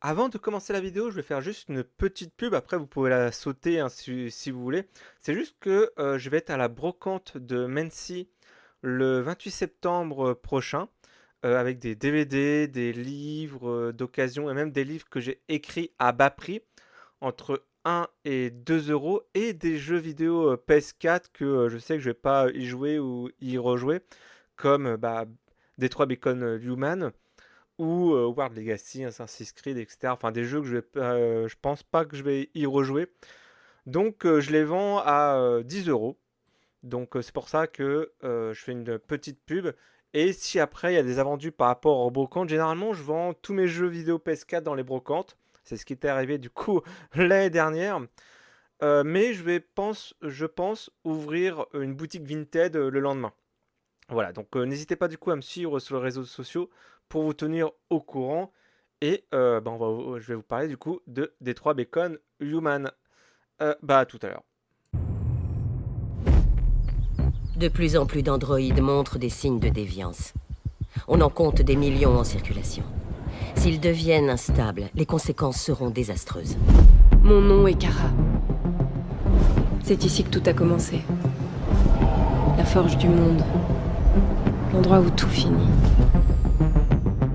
Avant de commencer la vidéo, je vais faire juste une petite pub. Après, vous pouvez la sauter hein, si vous voulez. C'est juste que je vais être à la brocante de Mency le 28 septembre prochain avec des DVD, des livres d'occasion et même des livres que j'ai écrits à bas prix entre 1 et 2 euros et des jeux vidéo PS4 que je sais que je vais pas y jouer ou y rejouer comme Detroit Become Human ou World Legacy, Assassin's Creed, etc. Enfin, des jeux que je pense pas que je vais y rejouer. Donc, je les vends à 10 euros. Donc, c'est pour ça que je fais une petite pub. Et si après, il y a des invendus par rapport aux brocantes, généralement, je vends tous mes jeux vidéo PS4 dans les brocantes. C'est ce qui était arrivé du coup l'année dernière. Mais je pense ouvrir une boutique Vinted le lendemain. Voilà, donc n'hésitez pas du coup à me suivre sur les réseaux sociaux pour vous tenir au courant. Et je vais vous parler du coup de Detroit Become Human. À tout à l'heure. De plus en plus d'androïdes montrent des signes de déviance. On en compte des millions en circulation. S'ils deviennent instables, les conséquences seront désastreuses. Mon nom est Kara. C'est ici que tout a commencé. La forge du monde. L'endroit où tout finit.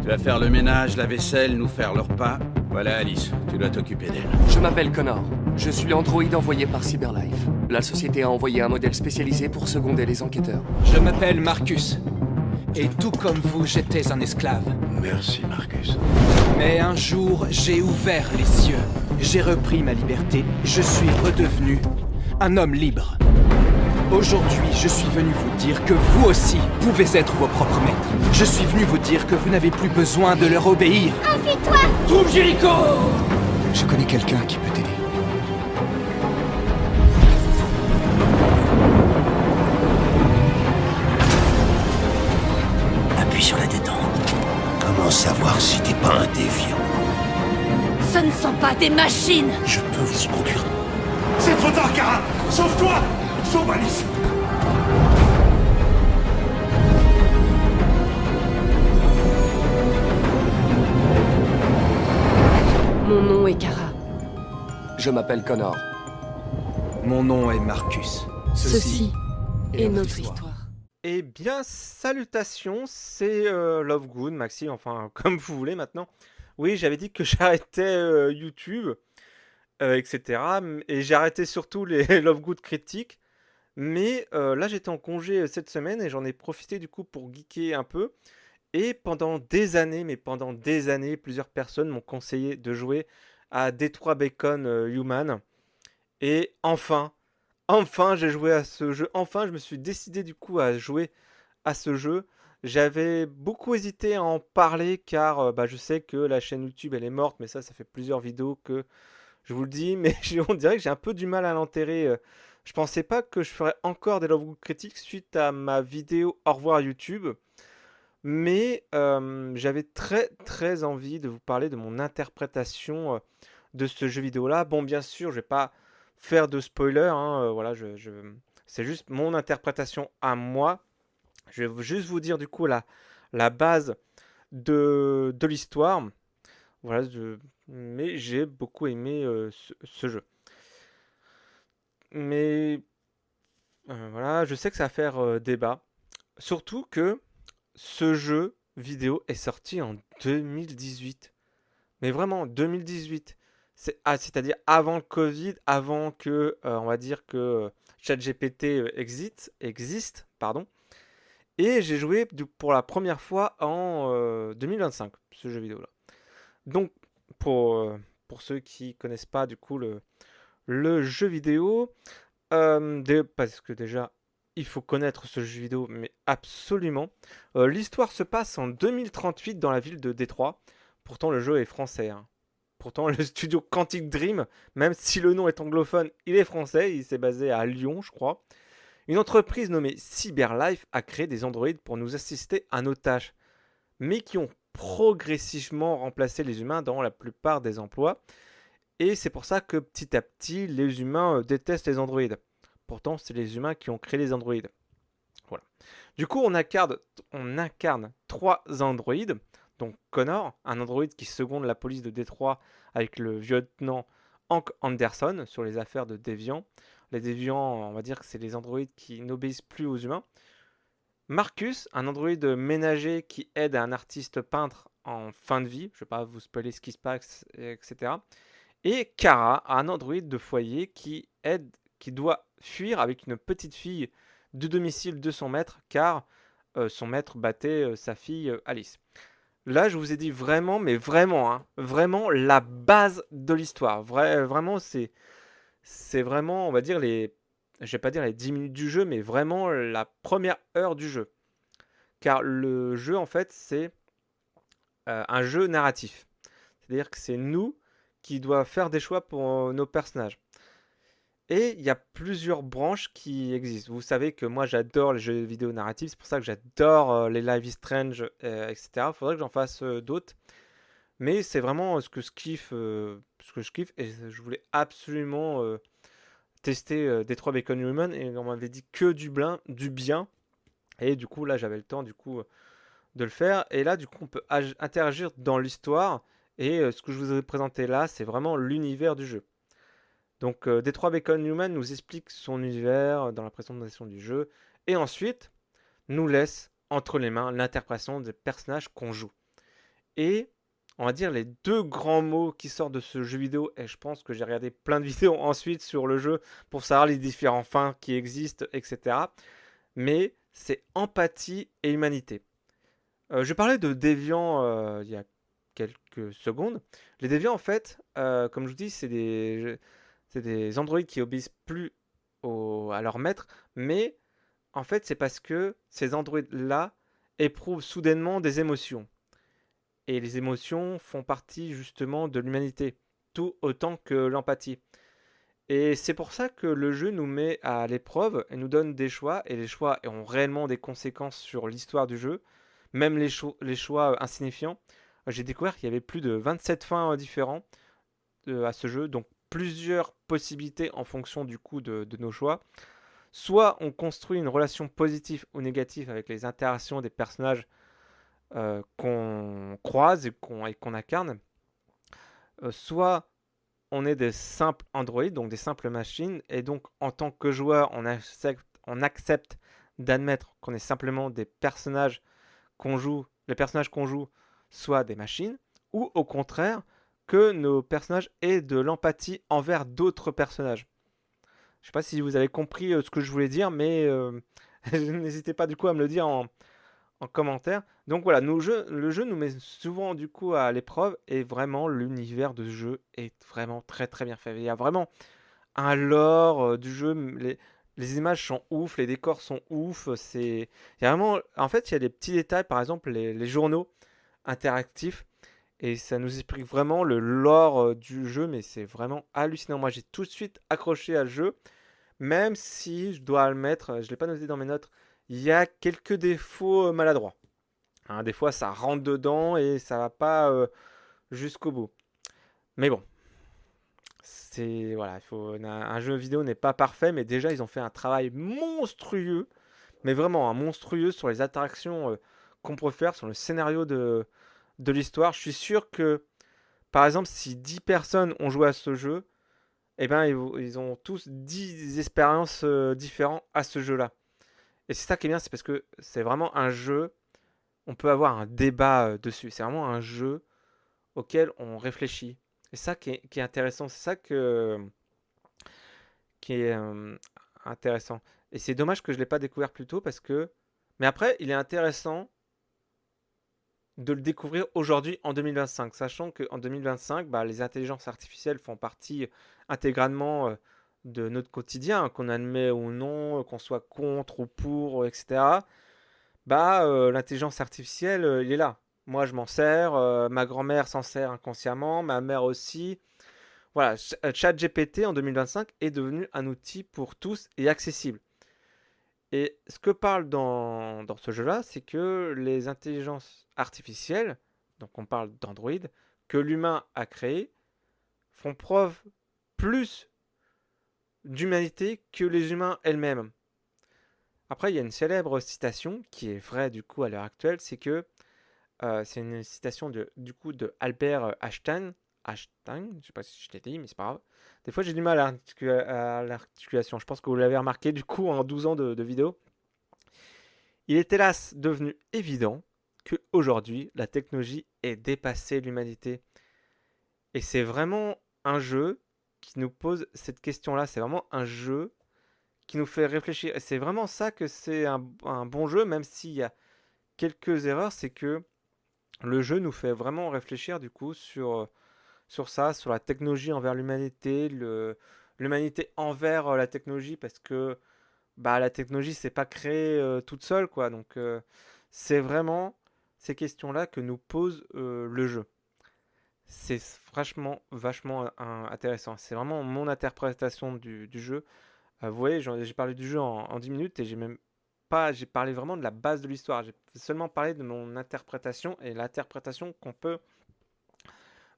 Tu vas faire le ménage, la vaisselle, nous faire le repas. Voilà Alice, tu dois t'occuper d'elle. Je m'appelle Connor. Je suis l'androïde envoyé par Cyberlife. La société a envoyé un modèle spécialisé pour seconder les enquêteurs. Je m'appelle Marcus. Et tout comme vous, j'étais un esclave. Merci Marcus. Mais un jour, j'ai ouvert les yeux. J'ai repris ma liberté. Je suis redevenu un homme libre. Aujourd'hui, je suis venu vous dire que vous aussi pouvez être vos propres maîtres. Je suis venu vous dire que vous n'avez plus besoin de leur obéir. Enfuis-toi! Trouve Jericho! Je connais quelqu'un qui peut t'aider. Appuie sur la détente. Comment savoir si t'es pas un déviant? Ce ne sont pas des machines! Je peux vous conduire. C'est trop tard, Kara! Sauve-toi! Sauve Alice! Mon nom est Kara. Je m'appelle Connor. Mon nom est Marcus. Ceci est notre histoire. Eh bien, salutations, c'est Lovegood, Maxime, enfin, comme vous voulez maintenant. Oui, j'avais dit que j'arrêtais YouTube, etc. Et j'ai arrêté surtout les Lovegood critiques. Mais là, j'étais en congé cette semaine et j'en ai profité du coup pour geeker un peu. Et pendant des années, mais pendant des années, plusieurs personnes m'ont conseillé de jouer à Detroit Become Human. Et enfin, j'ai joué à ce jeu. Enfin, je me suis décidé du coup à jouer à ce jeu. J'avais beaucoup hésité à en parler car je sais que la chaîne YouTube elle est morte, mais ça fait plusieurs vidéos que je vous le dis, mais on dirait que j'ai un peu du mal à l'enterrer. Je pensais pas que je ferais encore des Love Good critiques suite à ma vidéo Au revoir YouTube. Mais j'avais très très envie de vous parler de mon interprétation de ce jeu vidéo là. Bon, bien sûr, je vais pas faire de spoiler, hein, voilà, c'est juste mon interprétation à moi. Je vais juste vous dire du coup la base de l'histoire. Voilà, mais j'ai beaucoup aimé ce jeu. Mais voilà, je sais que ça va faire débat. Surtout que ce jeu vidéo est sorti en 2018. Mais vraiment, 2018. C'est-à-dire avant le Covid, avant que, on va dire que ChatGPT existe, pardon. Et j'ai joué pour la première fois en 2025, ce jeu vidéo-là. Donc, pour ceux qui connaissent pas du coup le jeu vidéo, parce que déjà, il faut connaître ce jeu vidéo, mais absolument. L'histoire se passe en 2038 dans la ville de Détroit. Pourtant, le jeu est français. Hein. Pourtant, le studio Quantic Dream, même si le nom est anglophone, il est français. Il s'est basé à Lyon, je crois. Une entreprise nommée Cyberlife a créé des androïdes pour nous assister à nos tâches, mais qui ont progressivement remplacé les humains dans la plupart des emplois. Et c'est pour ça que petit à petit, les humains détestent les androïdes. Pourtant, c'est les humains qui ont créé les androïdes. Voilà. Du coup, on incarne 3 androïdes. donc Connor, un androïde qui seconde la police de Détroit avec le lieutenant Hank Anderson sur les affaires de déviants. Les déviants, on va dire que c'est les androïdes qui n'obéissent plus aux humains. Marcus, un androïde ménager qui aide un artiste peintre en fin de vie, je ne vais pas vous spoiler ce qui se passe, etc. Et Kara, un androïde de foyer qui doit fuir avec une petite fille du domicile de son maître, car son maître battait sa fille Alice. Là, je vous ai dit vraiment, mais vraiment, hein, vraiment la base de l'histoire. Vraiment, c'est vraiment, on va dire, je vais pas dire les 10 minutes du jeu, mais vraiment la première heure du jeu. Car le jeu, en fait, c'est un jeu narratif. C'est-à-dire que c'est nous qui doivent faire des choix pour nos personnages. Et il y a plusieurs branches qui existent. Vous savez que moi, j'adore les jeux vidéo narratifs. C'est pour ça que j'adore les Life is Strange, etc. Il faudrait que j'en fasse d'autres. Mais c'est vraiment ce que je kiffe. Et je voulais absolument tester Detroit Become Human. Et on m'avait dit que du bien. Et du coup, là, j'avais le temps de le faire. Et là, du coup, on peut interagir dans l'histoire. Et ce que je vous ai présenté là, c'est vraiment l'univers du jeu. Donc, Detroit Become Human nous explique son univers dans la présentation du jeu. Et ensuite, nous laisse entre les mains l'interprétation des personnages qu'on joue. Et, on va dire, les deux grands mots qui sortent de ce jeu vidéo, et je pense que j'ai regardé plein de vidéos ensuite sur le jeu pour savoir les différents fins qui existent, etc. Mais c'est empathie et humanité. Je parlais de déviants il y a quelques secondes. Les déviants, en fait, comme je vous dis, c'est des androïdes qui obéissent plus à leur maître, mais en fait, c'est parce que ces androïdes-là éprouvent soudainement des émotions. Et les émotions font partie justement de l'humanité, tout autant que l'empathie. Et c'est pour ça que le jeu nous met à l'épreuve et nous donne des choix, et les choix ont réellement des conséquences sur l'histoire du jeu, même les choix insignifiants. J'ai découvert qu'il y avait plus de 27 fins différents à ce jeu, donc plusieurs possibilités en fonction du coup de nos choix. Soit on construit une relation positive ou négative avec les interactions des personnages qu'on croise et qu'on incarne. Soit on est des simples androïdes, donc des simples machines, et donc en tant que joueur, on accepte d'admettre qu'on est simplement des personnages qu'on joue, les personnages qu'on joue, soit des machines, ou au contraire, que nos personnages aient de l'empathie envers d'autres personnages. Je ne sais pas si vous avez compris ce que je voulais dire, mais n'hésitez pas du coup à me le dire en commentaire. Donc voilà, le jeu nous met souvent du coup à l'épreuve, et vraiment l'univers de ce jeu est vraiment très très bien fait. Il y a vraiment un lore du jeu, les images sont ouf, les décors sont ouf, il y a vraiment, en fait, il y a des petits détails, par exemple les journaux interactifs, et ça nous explique vraiment le lore du jeu, mais c'est vraiment hallucinant. Moi, j'ai tout de suite accroché à le jeu, même si je dois le mettre, je l'ai pas noté dans mes notes, il y a quelques défauts maladroits. Hein, des fois, ça rentre dedans et ça va pas jusqu'au bout. Mais bon, voilà, un jeu vidéo n'est pas parfait, mais déjà ils ont fait un travail monstrueux, mais vraiment un monstrueux sur les interactions qu'on peut faire, sur le scénario de l'histoire. Je suis sûr que, par exemple, si 10 personnes ont joué à ce jeu, eh ben, ils ont tous 10 expériences différentes à ce jeu-là. Et c'est ça qui est bien, c'est parce que c'est vraiment un jeu, on peut avoir un débat dessus. C'est vraiment un jeu auquel on réfléchit. Et ça qui est intéressant, c'est ça qui est intéressant. Et c'est dommage que je ne l'ai pas découvert plus tôt parce que... Mais après, il est intéressant de le découvrir aujourd'hui en 2025, sachant qu'en 2025, les intelligences artificielles font partie intégralement de notre quotidien, qu'on admet ou non, qu'on soit contre ou pour, etc. L'intelligence artificielle, il est là. Moi, je m'en sers, ma grand-mère s'en sert inconsciemment, ma mère aussi. Voilà, ChatGPT en 2025 est devenu un outil pour tous et accessible. Et ce que parle dans ce jeu-là, c'est que les intelligences artificielles, donc on parle d'Android, que l'humain a créé, font preuve plus d'humanité que les humains elles-mêmes. Après, il y a une célèbre citation qui est vraie du coup à l'heure actuelle, c'est que C'est une citation du coup de Albert Einstein. Einstein, je sais pas si je l'ai dit, mais c'est pas grave. Des fois, j'ai du mal à l'articulation. Je pense que vous l'avez remarqué du coup en 12 ans de vidéo. Il est hélas devenu évident qu'aujourd'hui, la technologie ait dépassé l'humanité. Et c'est vraiment un jeu qui nous pose cette question-là. C'est vraiment un jeu qui nous fait réfléchir. Et c'est vraiment ça que c'est un bon jeu, même s'il y a quelques erreurs, c'est que le jeu nous fait vraiment réfléchir du coup sur ça, sur la technologie envers l'humanité, l'humanité envers la technologie, parce que bah, la technologie c'est pas créée toute seule, quoi. Donc c'est vraiment ces questions-là que nous pose le jeu. C'est franchement vachement intéressant. C'est vraiment mon interprétation du jeu. Vous voyez, j'ai parlé du jeu en 10 minutes et j'ai parlé vraiment de la base de l'histoire. J'ai seulement parlé de mon interprétation et l'interprétation qu'on peut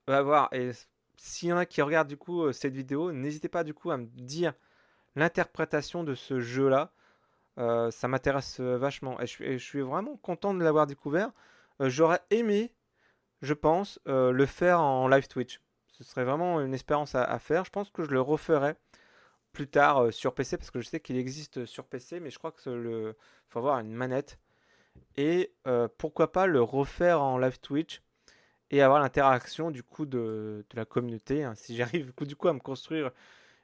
avoir. Et s'il y en a qui regardent du coup cette vidéo, n'hésitez pas du coup à me dire l'interprétation de ce jeu-là. Ça m'intéresse vachement. Et je suis vraiment content de l'avoir découvert. J'aurais aimé, je pense, le faire en live Twitch. Ce serait vraiment une expérience à faire. Je pense que je le referai plus tard sur PC parce que je sais qu'il existe sur PC, mais je crois que faut avoir une manette. Et pourquoi pas le refaire en live Twitch et avoir l'interaction du coup de la communauté, hein. Si j'arrive du coup à me construire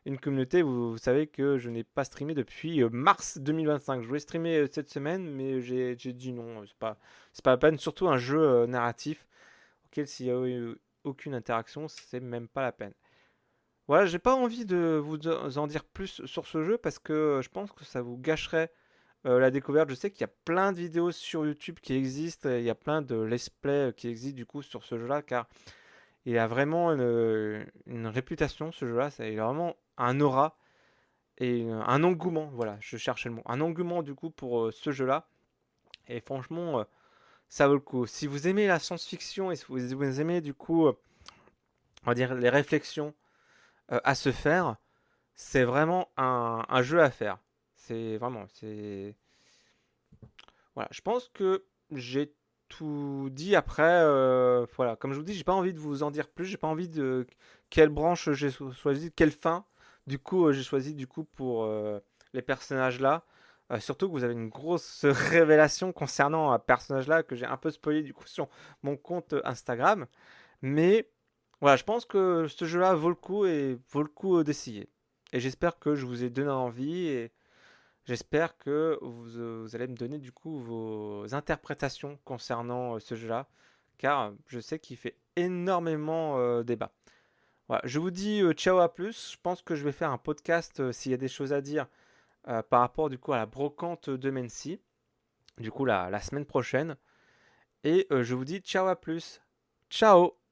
une communauté, vous savez que je n'ai pas streamé depuis mars 2025. Je voulais streamer cette semaine, mais j'ai dit non, c'est pas la peine. Surtout un jeu narratif auquel s'il n'y a eu aucune interaction, c'est même pas la peine. Voilà, j'ai pas envie de vous en dire plus sur ce jeu parce que je pense que ça vous gâcherait la découverte. Je sais qu'il y a plein de vidéos sur YouTube qui existent, il y a plein de let's play qui existent du coup sur ce jeu-là, car il a vraiment une réputation ce jeu-là, il a vraiment un aura et un engouement, voilà, je cherchais le mot, un engouement du coup pour ce jeu-là, et franchement, ça vaut le coup. Si vous aimez la science-fiction et si vous aimez du coup, on va dire les réflexions à se faire, c'est vraiment un jeu à faire. C'est vraiment, c'est... Voilà, je pense que j'ai tout dit après. Voilà, comme je vous dis, j'ai pas envie de vous en dire plus. J'ai pas envie de quelle branche j'ai choisi, quelle fin. Du coup, j'ai choisi du coup pour les personnages là. Surtout que vous avez une grosse révélation concernant un personnage là que j'ai un peu spoilé du coup sur mon compte Instagram. Mais voilà, je pense que ce jeu-là vaut le coup et vaut le coup d'essayer. Et j'espère que je vous ai donné envie et j'espère que vous allez me donner du coup vos interprétations concernant ce jeu-là, car je sais qu'il fait énormément débat. Voilà, je vous dis ciao à plus. Je pense que je vais faire un podcast s'il y a des choses à dire par rapport du coup à la brocante de Mency, du coup la semaine prochaine. Et je vous dis ciao à plus. Ciao!